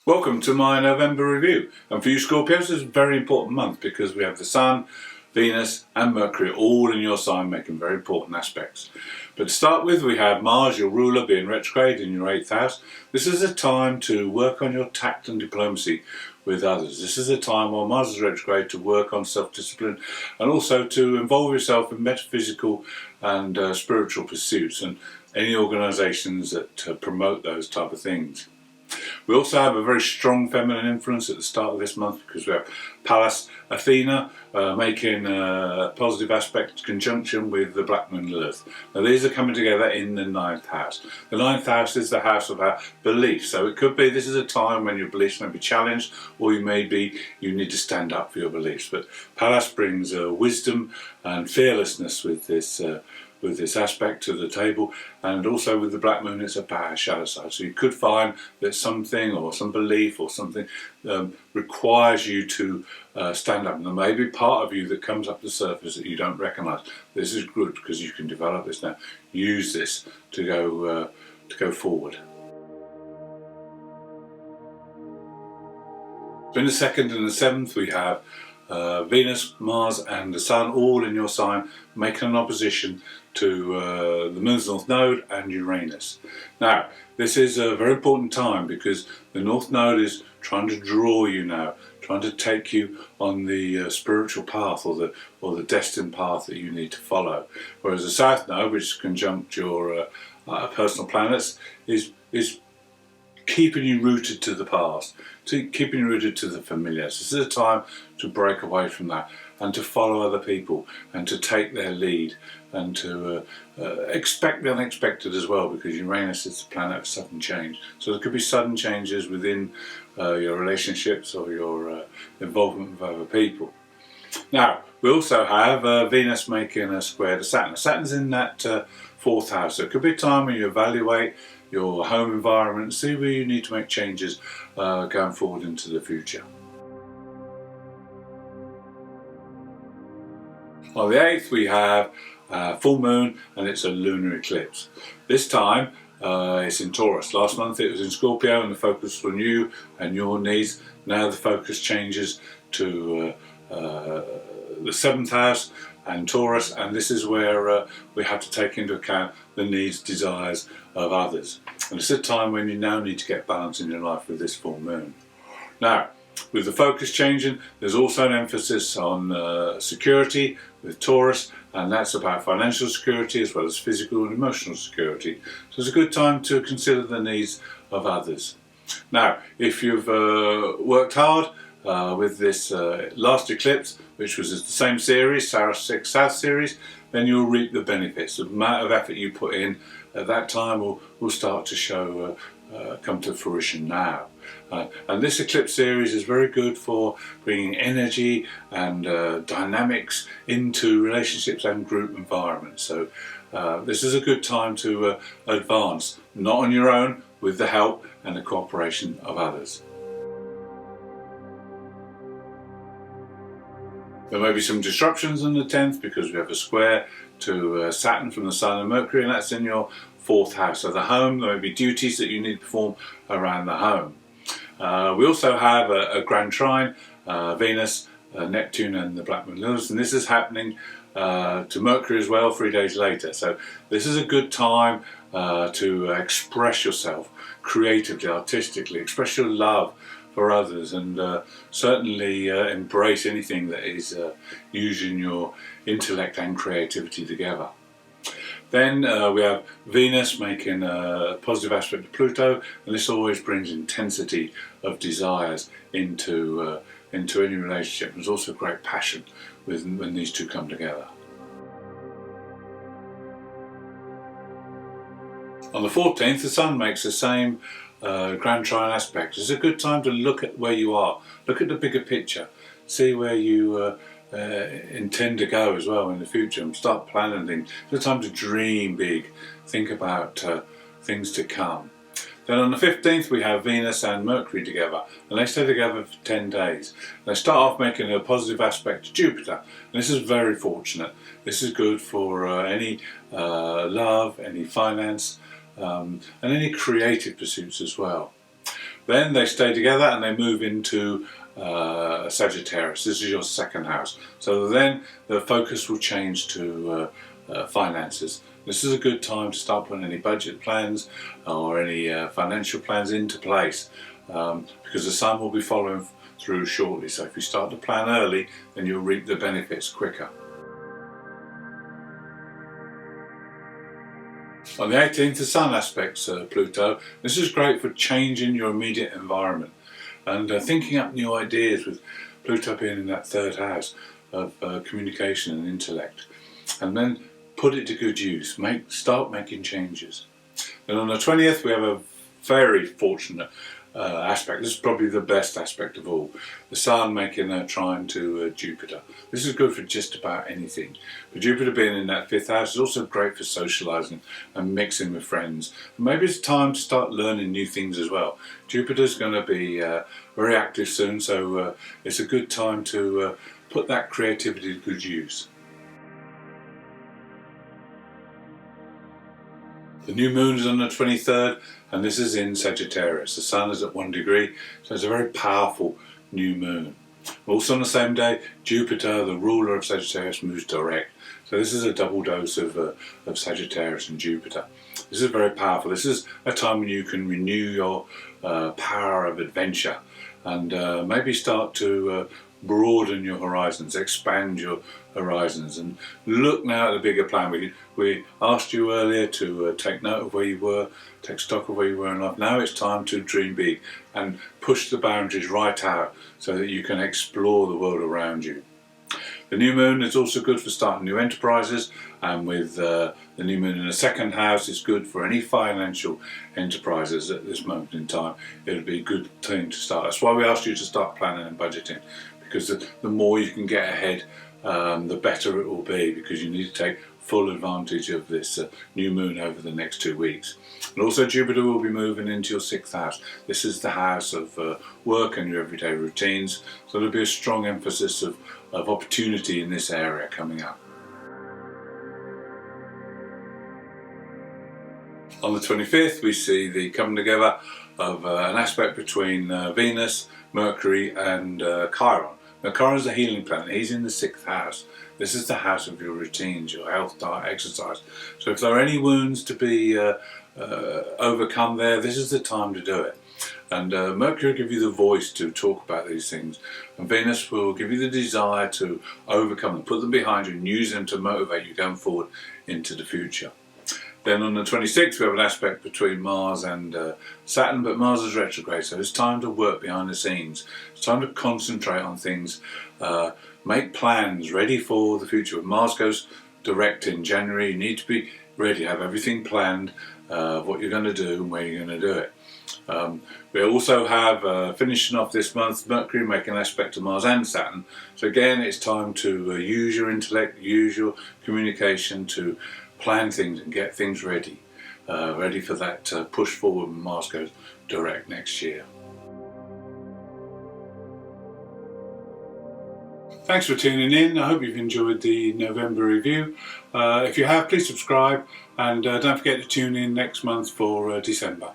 Welcome to my November review, and for you Scorpios this is a very important month because we have the Sun, Venus and Mercury all in your sign making very important aspects. But to start with, we have Mars, your ruler, being retrograde in your 8th house. This is a time to work on your tact and diplomacy with others. This is a time while Mars is retrograde to work on self-discipline and also to involve yourself in metaphysical and spiritual pursuits and any organisations that promote those type of things. We also have a very strong feminine influence at the start of this month because we have Pallas Athena making a positive aspect conjunction with the Black Moon Lilith. Now these are coming together in the 9th house. The 9th house is the house of our beliefs, so it could be this is a time when your beliefs may be challenged, or you need to stand up for your beliefs. But Pallas brings wisdom and fearlessness with this aspect to the table, and also with the Black Moon it's a power shadow side. So you could find that something or some belief or something requires you to stand up, and there may be part of you that comes up to the surface that you don't recognise. This is good because you can develop this now. Use this to go forward. So in the 2nd and the 7th we have Venus, Mars and the Sun all in your sign making an opposition to the Moon's North Node and Uranus. Now this is a very important time because the North Node is trying to draw you now, trying to take you on the spiritual path or the destined path that you need to follow. Whereas the South Node, which conjunct your personal planets, is keeping you rooted to the past, keeping you rooted to the familiar. So this is a time to break away from that and to follow other people and to take their lead and to expect the unexpected as well, because Uranus is the planet of sudden change. So there could be sudden changes within your relationships or your involvement with other people. Now we also have Venus making a square to Saturn. Saturn's in that 4th house, so it could be a time when you evaluate your home environment and see where you need to make changes going forward into the future. On the 8th we have full moon and it's a lunar eclipse. This time it's in Taurus. Last month it was in Scorpio and the focus was on you and your needs. Now the focus changes to the 7th house and Taurus, and this is where we have to take into account the needs, desires of others. And it's a time when you now need to get balance in your life with this full moon. Now, with the focus changing, there's also an emphasis on security with Taurus, and that's about financial security as well as physical and emotional security. So it's a good time to consider the needs of others. Now, if you've worked hard with this last eclipse, which was the same series, Saros 6 South series, then you'll reap the benefits. The amount of effort you put in at that time will start to show, come to fruition now. And this eclipse series is very good for bringing energy and dynamics into relationships and group environments. So this is a good time to advance, not on your own, with the help and the cooperation of others. There may be some disruptions on the 10th because we have a square to Saturn from the Sun and Mercury, and that's in your 4th house. So the home, there may be duties that you need to perform around the home. We also have a grand trine, Venus, Neptune and the Black Moon Lilith, and this is happening to Mercury as well 3 days later. So this is a good time to express yourself creatively, artistically, express your love for others, and certainly embrace anything that is using your intellect and creativity together. Then we have Venus making a positive aspect to Pluto, and this always brings intensity of desires into any relationship. There's also great passion when these two come together. On the 14th, the Sun makes the same grand trine aspect. It's a good time to look at where you are, look at the bigger picture, see where you intend to go as well in the future, and start planning things. It's a time to dream big, think about things to come. Then on the 15th we have Venus and Mercury together, and they stay together for 10 days. They start off making a positive aspect to Jupiter, and this is very fortunate. This is good for any love, any finance, and any creative pursuits as well. Then they stay together and they move into Sagittarius. This is your second house. So then the focus will change to finances. This is a good time to start putting any budget plans or any financial plans into place, because the sun will be following through shortly. So if you start to plan early, then you'll reap the benefits quicker. On the 18th, the Sun aspects Pluto. This is great for changing your immediate environment and thinking up new ideas, with Pluto being in that third house of communication and intellect. And then put it to good use. Start making changes. And on the 20th, we have a very fortunate aspect. This is probably the best aspect of all. The Sun making a trine to Jupiter. This is good for just about anything. But Jupiter being in that 5th house is also great for socialising and mixing with friends. And maybe it's time to start learning new things as well. Jupiter's going to be very active soon, so it's a good time to put that creativity to good use. The new moon is on the 23rd, and this is in Sagittarius. The Sun is at 1 degree, so it's a very powerful new moon. Also on the same day, Jupiter, the ruler of Sagittarius, moves direct. So this is a double dose of Sagittarius and Jupiter. This is very powerful. This is a time when you can renew your power of adventure and maybe start to broaden your horizons, expand your horizons, and look now at the bigger plan. We asked you earlier to take note of where you were, take stock of where you were in life. Now it's time to dream big and push the boundaries right out so that you can explore the world around you. The new moon is also good for starting new enterprises, and with the new moon in the 2nd house, it's good for any financial enterprises at this moment in time. It'll be a good thing to start. That's why we asked you to start planning and budgeting, because the more you can get ahead, the better it will be, because you need to take full advantage of this new moon over the next 2 weeks. And also Jupiter will be moving into your 6th house. This is the house of work and your everyday routines, so there'll be a strong emphasis of opportunity in this area coming up. On the 25th, we see the coming together of an aspect between Venus, Mercury and Chiron. Now Chiron is a healing planet. He's in the 6th house. This is the house of your routines, your health, diet, exercise. So if there are any wounds to be overcome there, this is the time to do it. And Mercury will give you the voice to talk about these things, and Venus will give you the desire to overcome them, put them behind you and use them to motivate you going forward into the future. Then on the 26th, we have an aspect between Mars and Saturn, but Mars is retrograde, so it's time to work behind the scenes. It's time to concentrate on things, make plans ready for the future. When Mars goes direct in January, you need to be ready, have everything planned, what you're going to do and where you're going to do it. We also have, finishing off this month, Mercury making an aspect to Mars and Saturn. So again, it's time to use your intellect, use your communication to plan things and get things ready. Ready for that push forward when Mars goes direct next year. Thanks for tuning in. I hope you've enjoyed the November review. If you have, please subscribe, and don't forget to tune in next month for December.